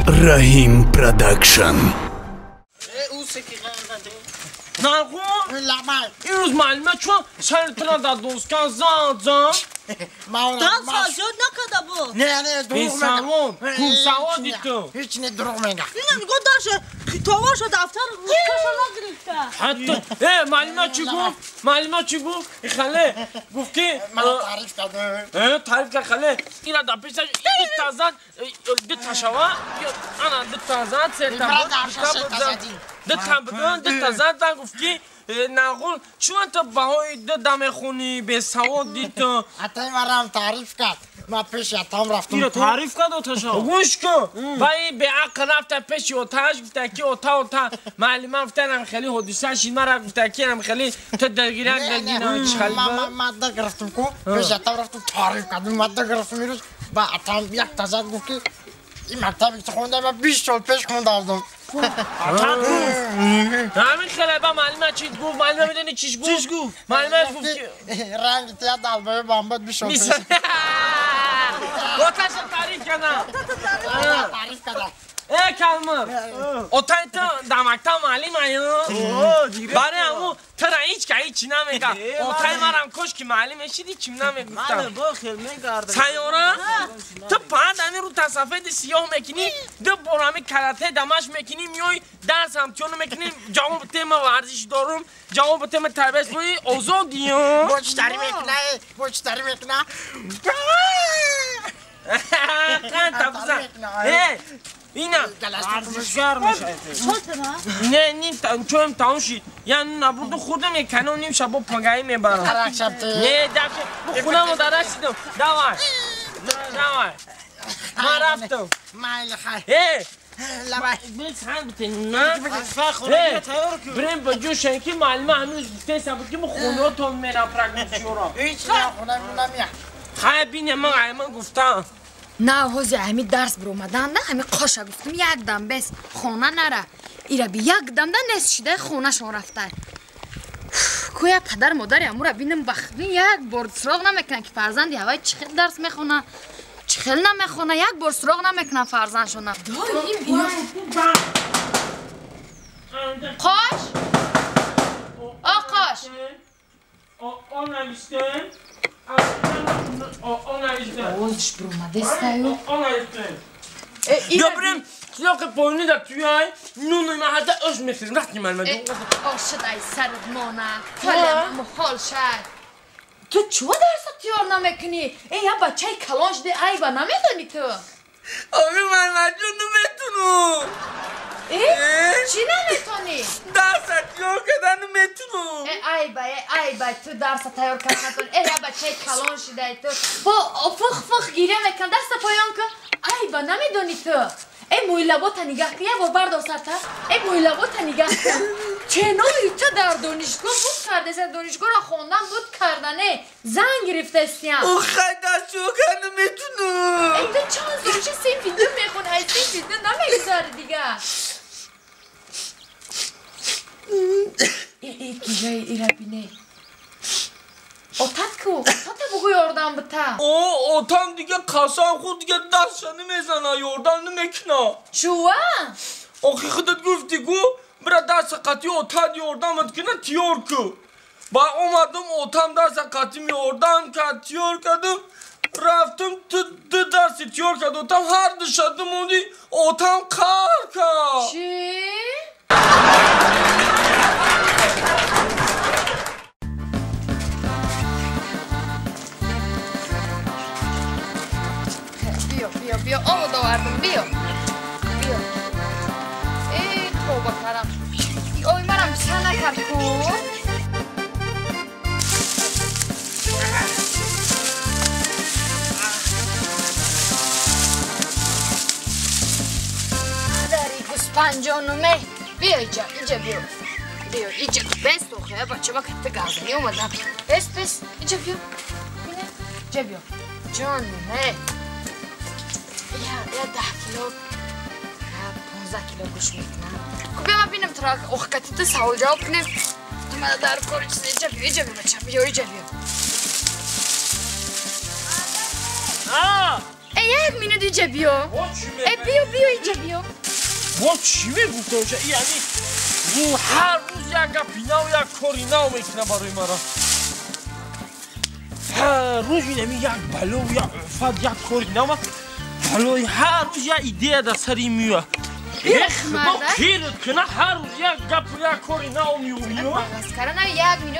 Rahim Production. ناخون این روز معلومه چون سرطان در دوستان زان دان سازیاد نکده بو نه بیسوان کوسوان دیتو هیچ نه دروغ میگه اینم میگو داشه خطاباشو دفتر روزکاشو نگرفته حتی معلومه چی گفت این خاله گفت که من تعریف کرده تعریف که خاله اینا در پیشش این تازد دو تشوا انا دو تازد دو تازد گفت که نقول چون تو بهای دو دم خونی به سواد دیتو حتی مرم تعریف کرد ما پیش اتام رفتم اینو تعریف کرد اوتاشا گوش کن بایی به عقل رفته پیش اوتاش گفته که اوتا معلومه گفتن خیلی حدوثه شید مرا گفته که هم خیلی تو درگیرک درگیرم چخلی با ماده گرفتم کو پیش اتام رفتم تعریف کردم ماده گرفتم میروز با اتام یک تازد گفت که این مکتبی که خونده من 20 سال پیش خونده بودم همین خیلی با معلومه چی گفت معلومه میدونی چیش گفت معلومه گفت که رنگ تیاد دلبه بامباد 20 سال پیش اوتاشا تعریف کردم تعریف کردم ای کلمر اوتای تو دمکتا معلوم ایو برای همو تو را هیچی نمیگم اوتای مرم کش که معلومه شدی چیم نمیگفتم سیاره تو بعد همین رو تصفید سیاه میکنی دو برامی کراته دمش میکنی میای درس همچون میکنی جواب تیم ورزش دارم جواب تیم تربیت بایی اوزا دیو بوچتری میکنه اینا ورزشگر میشه نه نیم چون تمام شد یعنی نبود خودم یک کنون نیم شب پاگایی میبرم نه دفعه خونم رو درستیدم دوای من رفتم مایل خیلی بریم با جو شنکی معلومه هنوز تیسته بود که خونه تو میرم پرگنسی را هیچ نه خونه نمیاد خیلی بینه من گفتم نه حوزه همی درس بر اومدن نه همی قاشا گفتم یک دم بس خونه نره ایره بی یک دم ده نست شده خونه شون رفته کویا پدر مادر امو را بینم بخوین یک بار سراغ نمیکنن که فرزند هوای چخیل درس میخونه چخیل نمیخونه یک بار سراغ نمیکنن فرزند شونه قاش آقاش آن نمیشته اوزش بر اومده استایو یا بریم سلاق پایینی در توی های نونوی محده اش میخیریم رفتیم المدو آشد ای سرد مانه حالم محال شد تو چوا درست تیار نمیکنی؟ ای یا بچه کلانش ده ای با نمیدونی تو؟ آقای محمد جون نمیتونم چی نمیتونی؟ درست تیار کردن نمیتونم ای با تو درست تیار کردن نتونی ای یا بچه کلانش ده تو با فخ گیره میکن دست پایان که ای با نمیدونی تو ای موی لباتا نگاه که یه بار بردار سرتا ای موی لباتا نگاه کن چنوی تو در دانشگاه بود کرده سر دانشگاه را خوندن بود کردنه زن گرفته استیم او خیلی دست شو کردن میتونم ای تو چند زوشه سیم فیدو میخون ای سیم فیدو نمیگذاره دیگه ای کجای ای را بینه اوتات کو اوتات بگو یاردم بتا اوتام دیگه قسم خود دیگه دستشا نمیزنه یاردم نمیکنه شوه آخی خودت گفتی گو برا دست قطعی اوتاد یاردم کنه تیار که با اومدم اوتام دست قطعی میاردم که تیار کردم رفتم تو دستی تیار کرد اوتام هر دشده موندی اوتام کار کرد چی؟ بیا آب داوردم بیا ای توبه کردم اوی منم بیشتر نکرد کن مادری گوسپنجانومه بیا اینجا بیا اینجا بست تو خیلی بچه با کته گردنی اومدم بست اینجا بیا اینجا بیا جانومه یا 10 کیلو یا 15 کیلو گوش میکنم خب بیا من بینم تراک اوخکتی تو سوال جواب کنیم تو من در کاری چیزی اینجا بیا بچه بیا اینجا بیا ای یک مینوت اینجا بیا ای بیا اینجا بیا با چی میگفتم یعنی او هر روز یک گپی نو یک کاری نو میکنه برای مرا هر روز اینمی یک بلو یک افت یک کاری نو بلوی هر روز یک ایده در سری میوه با پیرت کنه هر روز یک گپ یک کاری نو میوه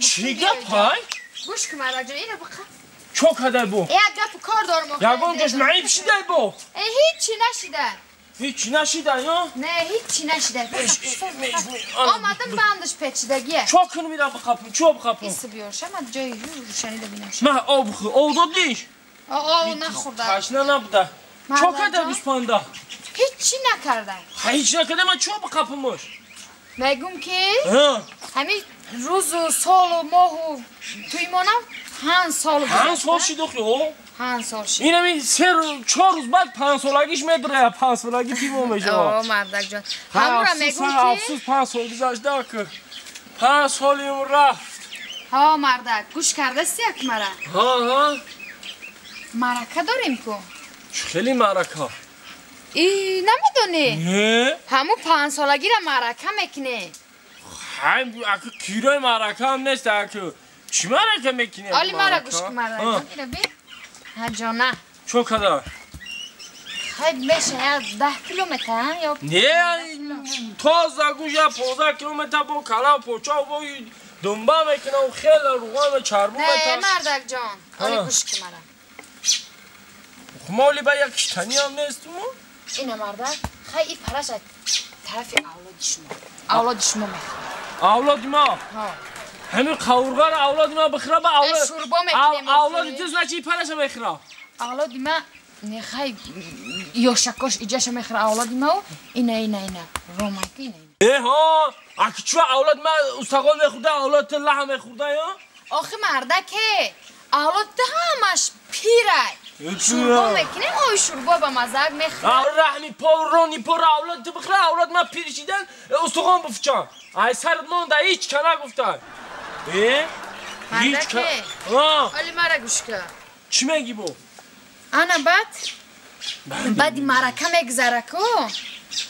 چی گپ های؟ گوش که مرد جان اینو بخواه چو کده بو؟ یک گپ کار دارم یکون جاش معیب شده بو؟ هیچی نشیده هیچی نشیده یا؟ نه هیچی نشیده آمدم بندش پیچیدگیه چو کنو میرم بخوابم چو بخوابم؟ ایسا بیار شما جای روشنی ده بینم من آب بخور آب دادیش؟ آه نخورده خشنه نبوده چو کده بیسپانده؟ هیچی نکرده هیچ نکده من چو بخوابمش؟ میگم که همین روز و سال و ماه و توی مانم 5 سال 5 سال شده خیلی 5 سال شد اینم 4 روز بعد 5 سالگیش میدره 5 سالگی تیمو میشه آه مردک جان همون میگم که افسوس 5 سال گذشته که 5 سالی اون رفت ها مردک گوش کرده سی یک مرا ها مرکه داریم که خیلی مرکه ای نمیدونی نه همون 5 سالگی را مرکه میکنه هم اگه کیرای مرکه هم نیست که چی مرکه میکنه آلی مرا گوش که مرا اینو بی ها جانه چو کده خیلی میشه 10 کیلومتر یا نه تازه گوش 15 کیلومتر با کلا و پوچا و با دنبه میکنه و خیلی روغان چربو نه مردک جان آلی گوش که مرا مالی با یک شتنی هم نیست مو اینه مردک خیلی پرش طرف اولاد شما میخواه اولاد ما همین قورگار اولاد ما بخره با اولاد شوربا میکنیم اولاد تیز نچی پرش بخره اولاد ما نخواه یا شکاش ایجاش میخواه اولاد ما اینه رومانکی اینه ها اگه چوه اولاد ما استقال میخورده اولاد تو لحم میخورده یا آخه مردکه اولاد همش پیره شوربا میکنیم آی شوربا با مزاق میخواه رحمی پا و رانی پا را اولاد تو بخره اولاد ما پیرشیدن استقال بفچان ای سرت مونده هیچ کنه گفتن هیچ کنه آلی مرا گوش که چی میگی بو؟ انا بعد مرکه میگذره کو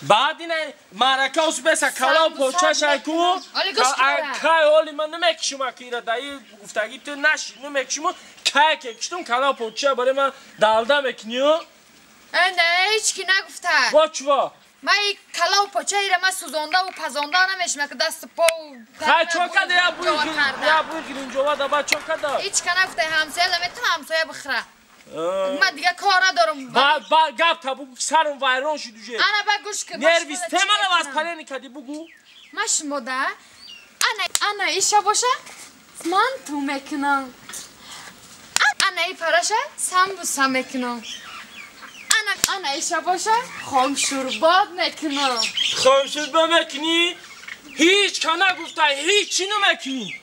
بعد اینه مرکه اوس بسه کلا و پوچه شکو آلی گوش که که اولی من نمیکشم اکیره دایی گفتگی تو نشید نمیکشم که کشتم کلا و پوچه برای من دلده میکنیو نه هیچ کی نگفته با چوا من این کلا و پاچه ایره من سوزانده و پزانده نمیشم که دست پا و خیلی چو کده یا بوی گیرین جوا دا با چو کده هیچ که نگفته همسایه نمیتونه همسایه بخره من دیگه کار ندارم با گپ تا بگو سرم ویران شد دوشه انا با گوش که نرویس تمنه از پلینی کدی بگو مش موده انا ایشا باشه من تو میکنم انا ای پرشه سم میکنم انا ایشا باشه خام شوربات میکنم خام شوربات میکنی؟ هیچ که نگفته هیچی نمیکنی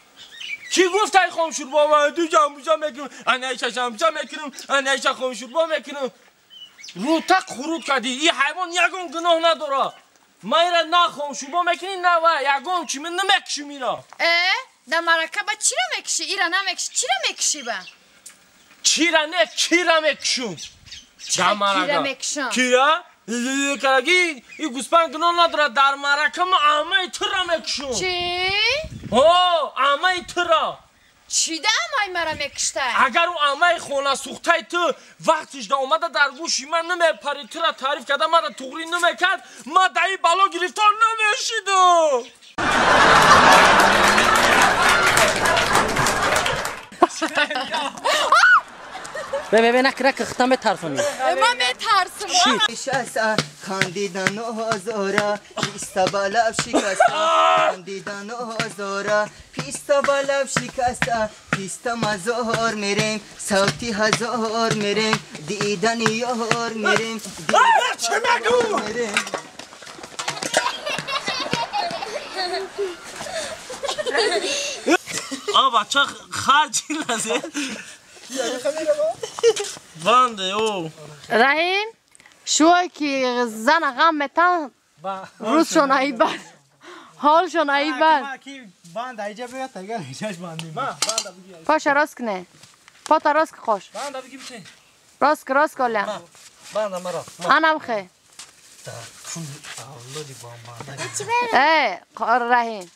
کی گفته خام شوربات من دو جنبوزا میکنم انا ایشا جنبوزا میکنم انا ایشا خام شوربات میکنم رو تک خورود کردی این حیوان یکم گناه نداره ما ایره نه خام شوربات میکنی نه و یکم چی من نمیکشم اینا در مرکه با چی را میکشی؟ ایره نمیکشی چی را میکشی با؟ چی را نه کی را میکشم در مرکه کیرا؟ کرگی این گوسپند گناه نداره در مرکه ما عمه تو را میکشم چی؟ عمه تو را چی ده عمه مرا میکشته؟ اگر او عمه خونه سوخته تو وقتش ده اومده در گوشی من نمیپری تو را تعریف کرده من را تغری نمیکرد ما دهی بلا گرفتار نمیشیدم ببین نکرک ختم بترسونی من بترسم نشسته خندیدن و هزاره پیستا بالب شکسته خندیدن و هزاره پیستا بالب شکسته پیستا مزار میریم صوتی هزار میریم دیدن یار میریم چه مگو بچه خرجی لازه بنده او رحیم شوی که زن غم میتن روزشون عیبت حالشون عیبت بند ایجا بیاد تگر ایجاش بندیم پاش راست کنه پاتا راست که خوش بنده بگی بچه راست که لیم بنده مرا انم خی ای قار رحیم